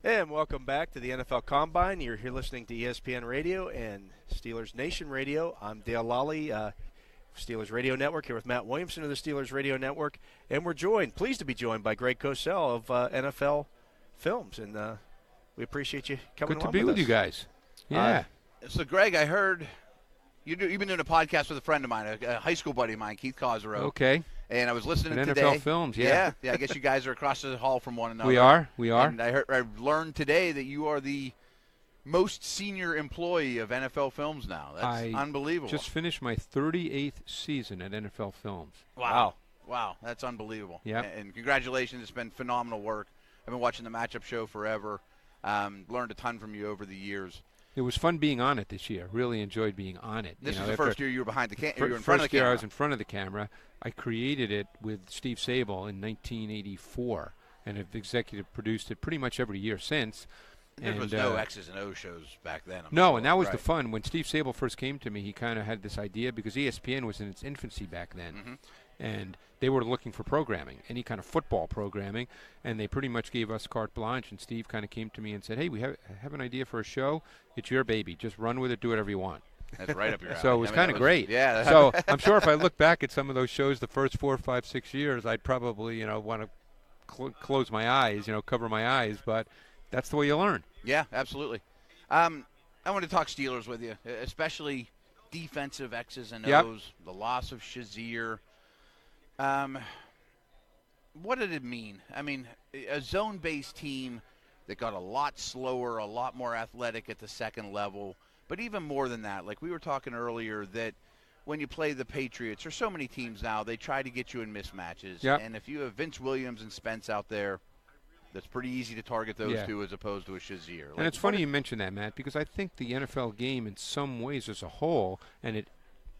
And welcome back to the NFL Combine. You're here listening to ESPN Radio and Steelers Nation Radio. I'm Dale Lolley, Steelers Radio Network, here with Matt Williamson of the Steelers Radio Network. And we're pleased to be joined by Greg Cosell of NFL Films. And we appreciate you coming Good on to be with us. you guys. Yeah. So, Greg, I heard you've been doing a podcast with a friend of mine, a high school buddy of mine, Keith Cosell. Okay. And I was listening At today. NFL Films, yeah. Yeah, I guess you guys are across the hall from one another. We are. And I learned today that you are the most senior employee of NFL Films now. That's unbelievable. Just finished my 38th season at NFL Films. Wow, that's unbelievable. Yeah. And congratulations. It's been phenomenal work. I've been watching the matchup show forever. Learned a ton from you over the years. It was fun being on it this year. Really enjoyed being on it. This is the first year you were behind the camera. You were in First front of the year camera. I was in front of the camera. I created it with Steve Sable in 1984 and have executive produced it pretty much every year since. There was no X's and O's shows back then. And that was the fun. When Steve Sable first came to me, he kind of had this idea because ESPN was in its infancy back then. Mm-hmm. And they were looking for programming, any kind of football programming, and they pretty much gave us carte blanche. And Steve kind of came to me and said, hey, we have an idea for a show. It's your baby. Just run with it. Do whatever you want. That's right up your alley. So it was kind of great. Yeah. So I'm sure if I look back at some of those shows the first 4, 5, 6 years, I'd probably, want to close my eyes, cover my eyes. But that's the way you learn. Yeah, absolutely. I want to talk Steelers with you, especially defensive X's and O's, the loss of Shazier. What did it mean? I mean, a zone-based team that got a lot slower, a lot more athletic at the second level, but even more than that, like we were talking earlier, that when you play the Patriots, there's so many teams now, they try to get you in mismatches. Yep. And if you have Vince Williams and Spence out there, that's pretty easy to target those two as opposed to a Shazier. And it's funny you mention that, Matt, because I think the NFL game in some ways as a whole, and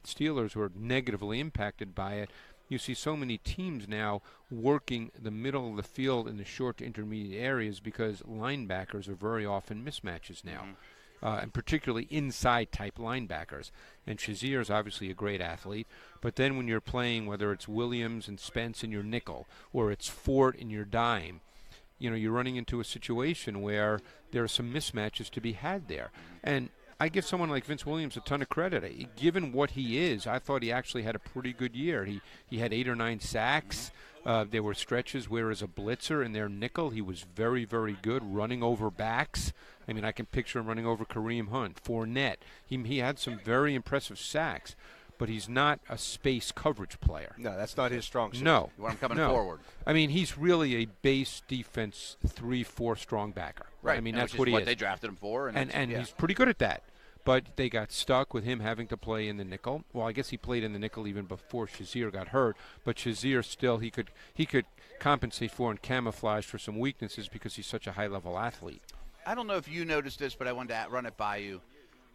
Steelers were negatively impacted by it. You see so many teams now working the middle of the field in the short to intermediate areas because linebackers are very often mismatches now, and particularly inside-type linebackers. And Shazier is obviously a great athlete, but then when you're playing, whether it's Williams and Spence in your nickel or it's Fort in your dime, you're running into a situation where there are some mismatches to be had there. And I give someone like Vince Williams a ton of credit. Given what he is, I thought he actually had a pretty good year. He had 8 or 9 sacks. There were stretches where as a blitzer in their nickel, he was very, very good running over backs. I mean, I can picture him running over Kareem Hunt, Fournette. He had some very impressive sacks, but he's not a space coverage player. No, that's not his strong suit. No. You want him coming forward. I mean, he's really a base defense 3-4 strong backer. Right. I mean, and that's which what is he what is. they drafted him for. And he's pretty good at that. But they got stuck with him having to play in the nickel. Well, I guess he played in the nickel even before Shazier got hurt. But Shazier still, he could compensate for and camouflage for some weaknesses because he's such a high-level athlete. I don't know if you noticed this, but I wanted to run it by you.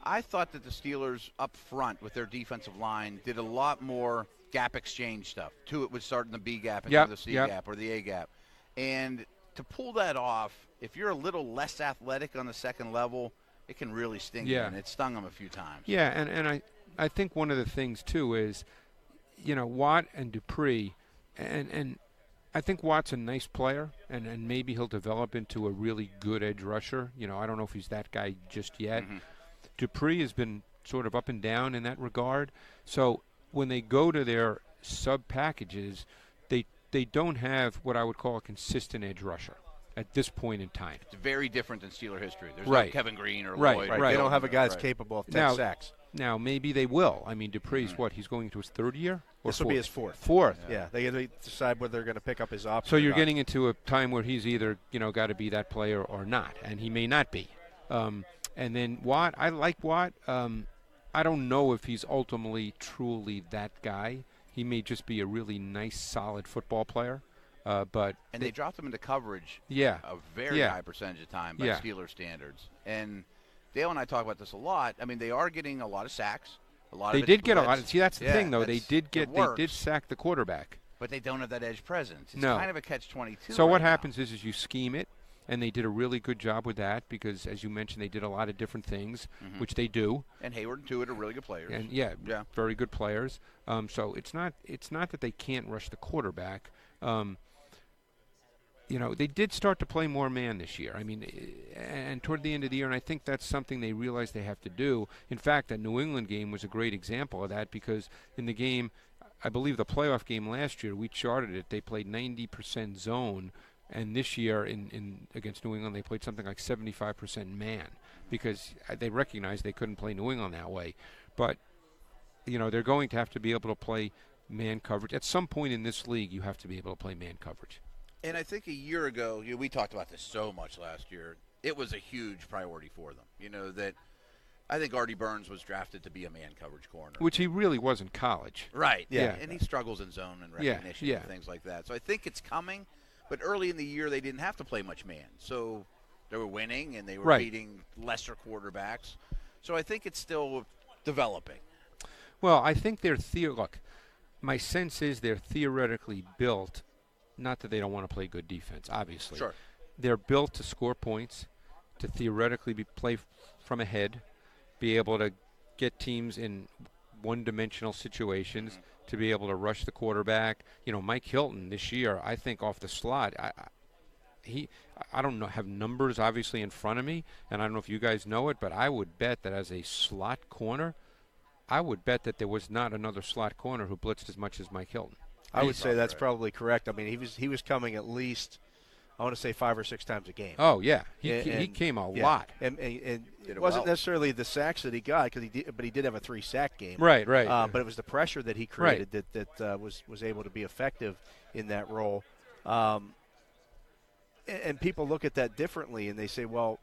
I thought that the Steelers up front with their defensive line did a lot more gap exchange stuff. It would start in the B gap instead of the C gap or the A gap. And to pull that off, if you're a little less athletic on the second level, it can really sting you, and it stung him a few times. Yeah, and I think one of the things, too, is, Watt and Dupree, and I think Watt's a nice player, and maybe he'll develop into a really good edge rusher. I don't know if he's that guy just yet. Mm-hmm. Dupree has been sort of up and down in that regard. So when they go to their sub-packages, they don't have what I would call a consistent edge rusher at this point in time. It's very different than Steeler history. There's no Kevin Green or Lloyd. Lloyd. Right. They don't have a guy that's capable of 10 sacks. Now, maybe they will. I mean, Dupree's he's going into his third year? Or this will be his fourth. Fourth. Yeah. They got to decide whether they're going to pick up his option. So you're getting into a time where he's either, got to be that player or not, and he may not be. And then Watt, I like Watt. I don't know if he's ultimately truly that guy. He may just be a really nice, solid football player. But they dropped him into coverage a very high percentage of time by Steeler standards. And Dale and I talk about this a lot. I mean, they are getting a lot of sacks. They did get a lot. See, that's the thing, though. They did sack the quarterback. But they don't have that edge presence. It's no. kind of a catch-22. So what now. happens is you scheme it, and they did a really good job with that because, as you mentioned, they did a lot of different things, which they do. And Hayward and Tuitt are really good players. And very good players. So it's not that they can't rush the quarterback. they did start to play more man this year. I mean, and toward the end of the year, and I think that's something they realize they have to do. In fact, that New England game was a great example of that, because in the game, I believe the playoff game last year, we charted it, they played 90% zone, and this year in against New England, they played something like 75% man, because they recognized they couldn't play New England that way. But, they're going to have to be able to play man coverage. At some point in this league, you have to be able to play man coverage. And I think a year ago, we talked about this so much last year, it was a huge priority for them. That I think Artie Burns was drafted to be a man coverage corner. Which he really was in college. Right. Yeah. And he struggles in zone and recognition and things like that. So I think it's coming, but early in the year they didn't have to play much man. So they were winning and they were beating lesser quarterbacks. So I think it's still developing. Well, I think look, my sense is they're theoretically built. Not that they don't want to play good defense, obviously. Sure. They're built to score points, to theoretically play from ahead, be able to get teams in one-dimensional situations, to be able to rush the quarterback. Mike Hilton this year, I think off the slot, I don't know, have numbers obviously in front of me, and I don't know if you guys know it, but I would bet that as a slot corner, I would bet that there was not another slot corner who blitzed as much as Mike Hilton. I would say that's probably correct. I mean, he was coming at least, I want to say 5 or 6 times a game. Oh yeah, he came a lot, and it wasn't necessarily the sacks that he got, but he did have a 3-sack game. Right. But it was the pressure that he created that was able to be effective in that role. And people look at that differently, and they say, well,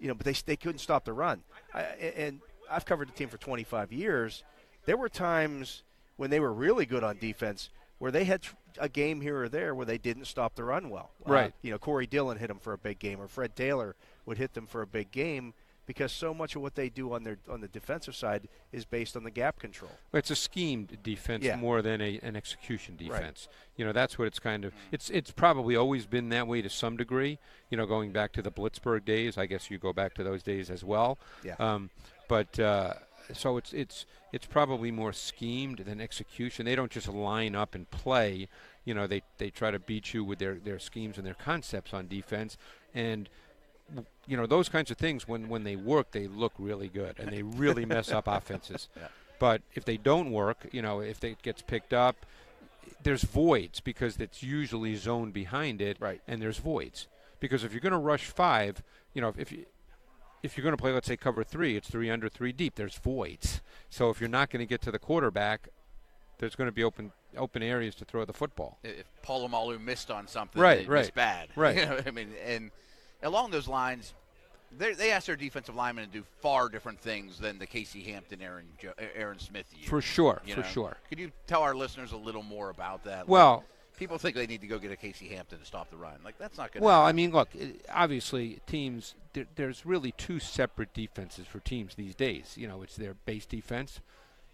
but they couldn't stop the run. And I've covered the team for 25 years. There were times when they were really good on defense where they had a game here or there where they didn't stop the run well. Right. Corey Dillon hit them for a big game, or Fred Taylor would hit them for a big game, because so much of what they do on the defensive side is based on the gap control. It's a schemed defense more than an execution defense. Right. That's what it's kind of. It's probably always been that way to some degree. Going back to the Blitzburgh days, I guess you go back to those days as well. Yeah. So it's probably more schemed than execution. They don't just line up and play. They try to beat you with their schemes and their concepts on defense. And those kinds of things, when they work, they look really good, and they really mess up offenses. Yeah. But if they don't work, if it gets picked up, there's voids, because it's usually zone behind it, right. And there's voids. Because if you're going to rush 5, if you're going to play, let's say, cover 3, it's 3 under, 3 deep. There's voids. So if you're not going to get to the quarterback, there's going to be open areas to throw the football. If Polamalu missed on something, it's bad. Right. And along those lines, they asked their defensive linemen to do far different things than the Casey Hampton, Aaron Smith year. For sure. Could you tell our listeners a little more about that? Well, people think they need to go get a Casey Hampton to stop the run. That's not going to Well, happen. I mean, look, obviously teams, there's really 2 separate defenses for teams these days. It's their base defense,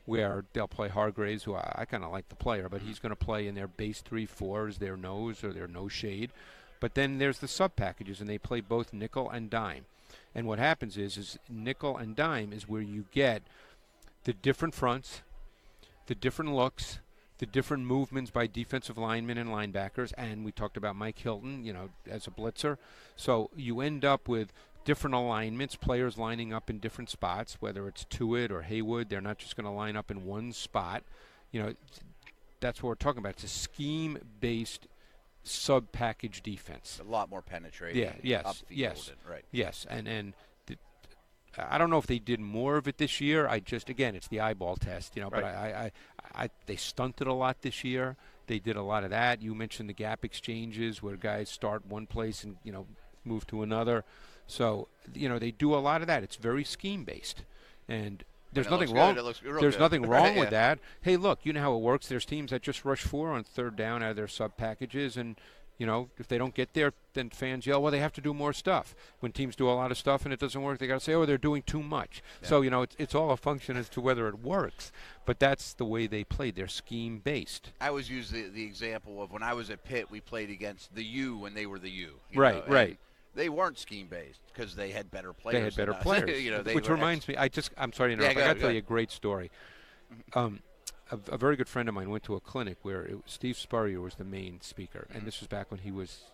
where they'll play Hargraves, who I kind of like the player, but he's going to play in their base 3-4s, their nose or their nose shade. But then there's the sub packages, and they play both nickel and dime. And what happens is nickel and dime is where you get the different fronts, the different looks, the different movements by defensive linemen and linebackers. And we talked about Mike Hilton, as a blitzer. So you end up with different alignments, players lining up in different spots, whether it's Tuitt or Haywood. They're not just going to line up in one spot. That's what we're talking about. It's a scheme-based sub-package defense. A lot more penetrating. Yeah. Yes. Up the Yes. field right. Yes. And I don't know if they did more of it this year. Again, it's the eyeball test, Right. But they stunted a lot this year. They did a lot of that. You mentioned the gap exchanges where guys start one place and move to another. So they do a lot of that. It's very scheme based, and there's nothing wrong. There's nothing wrong with that. Hey, look, you know how it works. There's teams that just rush 4 on 3rd down out of their sub packages, and if they don't get there, then fans yell, well, they have to do more stuff. When teams do a lot of stuff and it doesn't work, they got to say, oh, they're doing too much. Yeah. So, it's all a function as to whether it works. But that's the way they play. They're scheme-based. I always use the example of when I was at Pitt, we played against the U when they were the U. Right. They weren't scheme-based because they had better players. They had better players. Which reminds me, I'm sorry to interrupt. I got to tell you a great story. A very good friend of mine went to a clinic where Steve Spurrier was the main speaker, and this was back when he was,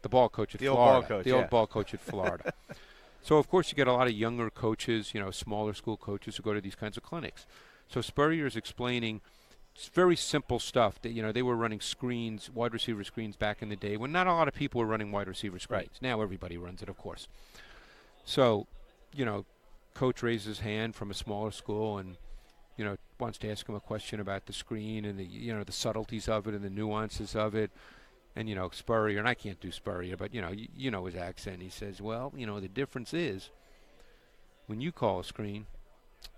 the the ball coach at the Florida. Old ball coach, the old ball coach at Florida. So, of course, you get a lot of younger coaches, smaller school coaches who go to these kinds of clinics. So Spurrier is explaining very simple stuff. That, they were running screens, wide receiver screens back in the day when not a lot of people were running wide receiver screens. Right. Now everybody runs it, of course. So, coach raises his hand from a smaller school and, wants to ask him a question about the screen and the subtleties of it and the nuances of it. And, Spurrier, and I can't do Spurrier, but, you know his accent. He says, well, the difference is when you call a screen,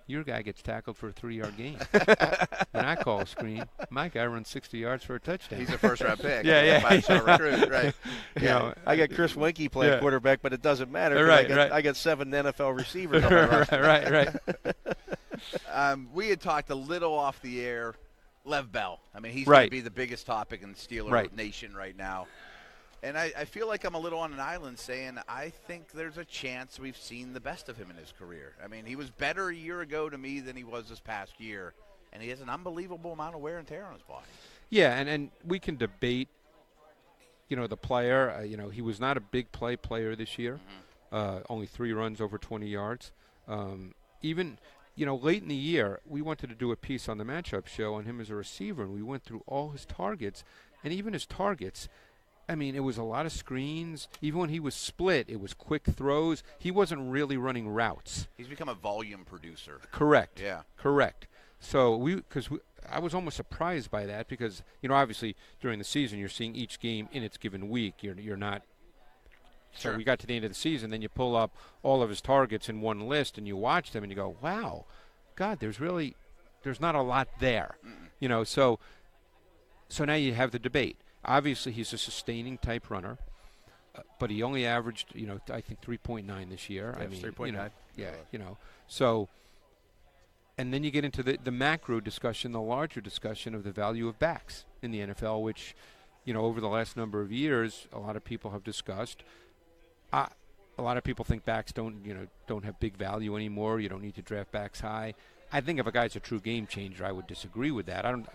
your guy gets tackled for a 3-yard gain. When I call a screen, my guy runs 60 yards for a touchdown. He's a first-round pick. Yeah. 5-star recruit, right. Yeah. I got Chris Winkie playing quarterback, but it doesn't matter. Right, I got 7 NFL receivers on my roster. Right. We had talked a little off the air. Lev Bell. I mean, he's going to be the biggest topic in the Steeler nation right now. And I feel like I'm a little on an island saying I think there's a chance we've seen the best of him in his career. I mean, he was better a year ago to me than he was this past year, and he has an unbelievable amount of wear and tear on his body. Yeah, and we can debate, the player. He was not a big player this year, only 3 runs over 20 yards. Even late in the year, we wanted to do a piece on the matchup show on him as a receiver, and we went through all his targets, and even his targets, I mean, it was a lot of screens. Even when he was split, it was quick throws. He wasn't really running routes. He's become a volume producer. Correct. Yeah. Correct. So I was almost surprised by that because, obviously during the season you're seeing each game in its given week. You're not. Sure. So we got to the end of the season, then you pull up all of his targets in one list and you watch them and you go, wow, God, there's not a lot there. So now you have the debate. Obviously, he's a sustaining type runner, but he only averaged, I think 3.9 this year. Yeah, I mean, 3.9. So, and then you get into the macro discussion, the larger discussion of the value of backs in the NFL, which, over the last number of years, a lot of people have discussed. A lot of people think backs don't have big value anymore. You don't need to draft backs high. I think if a guy's a true game changer, I would disagree with that. I don't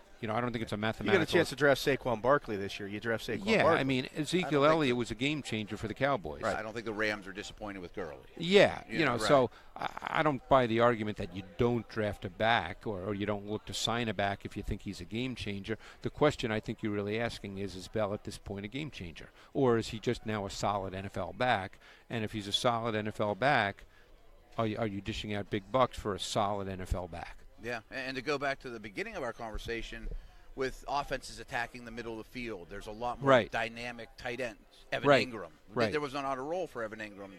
think it's a mathematical. You got a chance to draft Saquon Barkley this year. You draft Saquon Barkley. Yeah, I mean, Ezekiel Elliott was a game changer for the Cowboys. Right. I don't think the Rams are disappointed with Gurley. Yeah, right. So I don't buy the argument that you don't draft a back or you don't look to sign a back if you think he's a game changer. The question I think you're really asking is Bell at this point a game changer? Or is he just now a solid NFL back? And if he's a solid NFL back, are you dishing out big bucks for a solid NFL back? Yeah, and to go back to the beginning of our conversation, with offenses attacking the middle of the field, there's a lot more dynamic tight ends. Evan Ingram. Right. There was not a role for Evan Ingram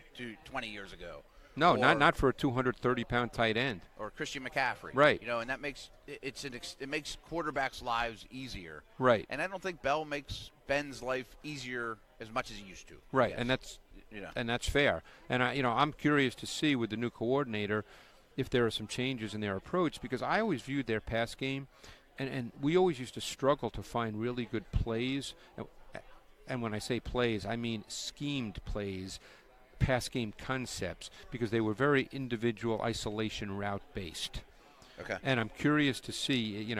20 years ago. No, not for a 230-pound tight end. Or Christian McCaffrey. Right. And that makes it makes quarterbacks' lives easier. Right. And I don't think Bell makes Ben's life easier as much as he used to. Right, and that's fair. And I'm curious to see with the new coordinator if there are some changes in their approach, because I always viewed their pass game, and we always used to struggle to find really good plays. And when I say plays, I mean schemed plays, pass game concepts, because they were very individual isolation route based. Okay. And I'm curious to see,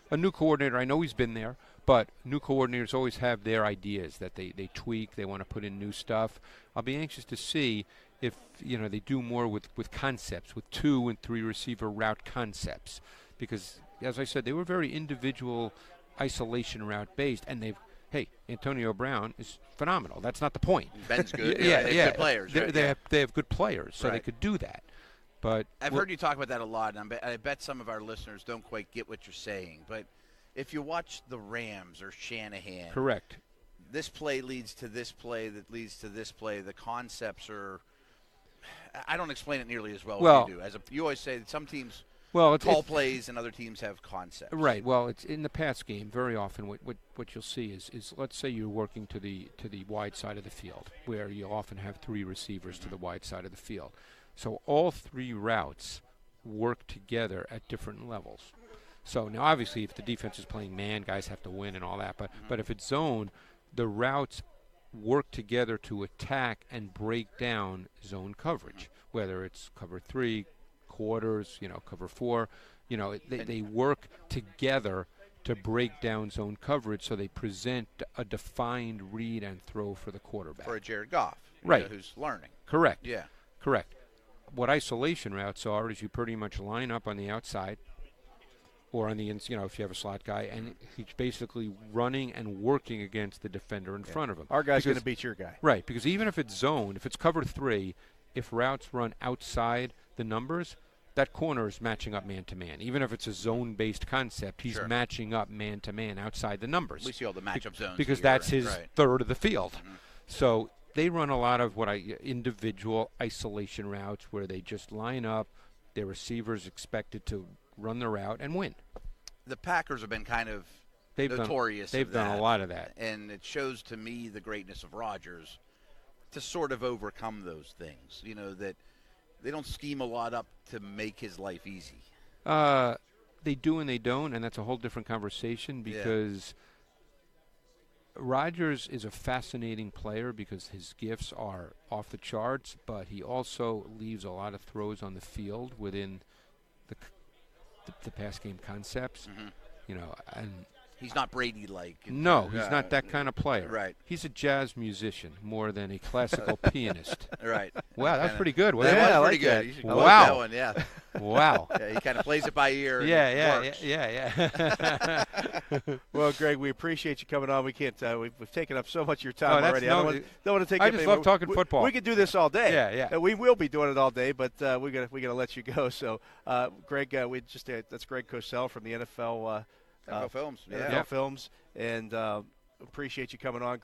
a new coordinator, I know he's been there, but new coordinators always have their ideas that they tweak, they want to put in new stuff. I'll be anxious to see if, they do more with concepts, with 2 and 3 receiver route concepts. Because, as I said, they were very individual isolation route based, and Antonio Brown is phenomenal. That's not the point. Ben's good. Yeah. Good players. They have good players, so they could do that. But I've heard you talk about that a lot, and I bet some of our listeners don't quite get what you're saying. But if you watch the Rams or Shanahan, correct. This play leads to this play that leads to this play. The concepts are. I don't explain it nearly as well as you do. You always say that some teams call plays and other teams have concepts. Right. Well, it's in the pass game. Very often, what you'll see is let's say you're working to the wide side of the field, where you often have 3 receivers to the wide side of the field. So all 3 routes work together at different levels. So now, obviously, if the defense is playing man, guys have to win and all that. But if it's zone, the routes work together to attack and break down zone coverage, whether it's cover 3, quarters, cover 4. They work together to break down zone coverage so they present a defined read and throw for the quarterback. For a Jared Goff, right, who's learning. Correct. Yeah. Correct. What isolation routes are is you pretty much line up on the outside or on the inside, if you have a slot guy, and he's basically running and working against the defender in front of him. Our guy's going to beat your guy. Right, because even if it's zone, if it's cover 3, if routes run outside the numbers, that corner is matching up man-to-man. Even if it's a zone-based concept, he's matching up man-to-man outside the numbers. We see all the matchup zones. Because that's his third of the field. Mm-hmm. So they run a lot of individual isolation routes where they just line up. Their receivers expected to run the route and win. The Packers have been kind of notorious. They've done a lot of that. And it shows to me the greatness of Rodgers to sort of overcome those things. That they don't scheme a lot up to make his life easy. They do and they don't, and that's a whole different conversation because Rodgers is a fascinating player because his gifts are off the charts, but he also leaves a lot of throws on the field within the pass game concepts. And he's not Brady-like. No, he's not that kind of player. Right. He's a jazz musician more than a classical pianist. Right. Wow, that's pretty good. That was pretty good. You should go with wow. that one, yeah. Wow. Yeah, he kind of plays it by ear. Yeah. Well, Greg, we appreciate you coming on. We can't. We've taken up so much of your time already. I don't want to take. I just love talking football. We could do this all day. Yeah. We will be doing it all day, but we gotta let you go. So, Greg, that's Greg Cosell from the NFL. NFL Films. NFL Films, and appreciate you coming on.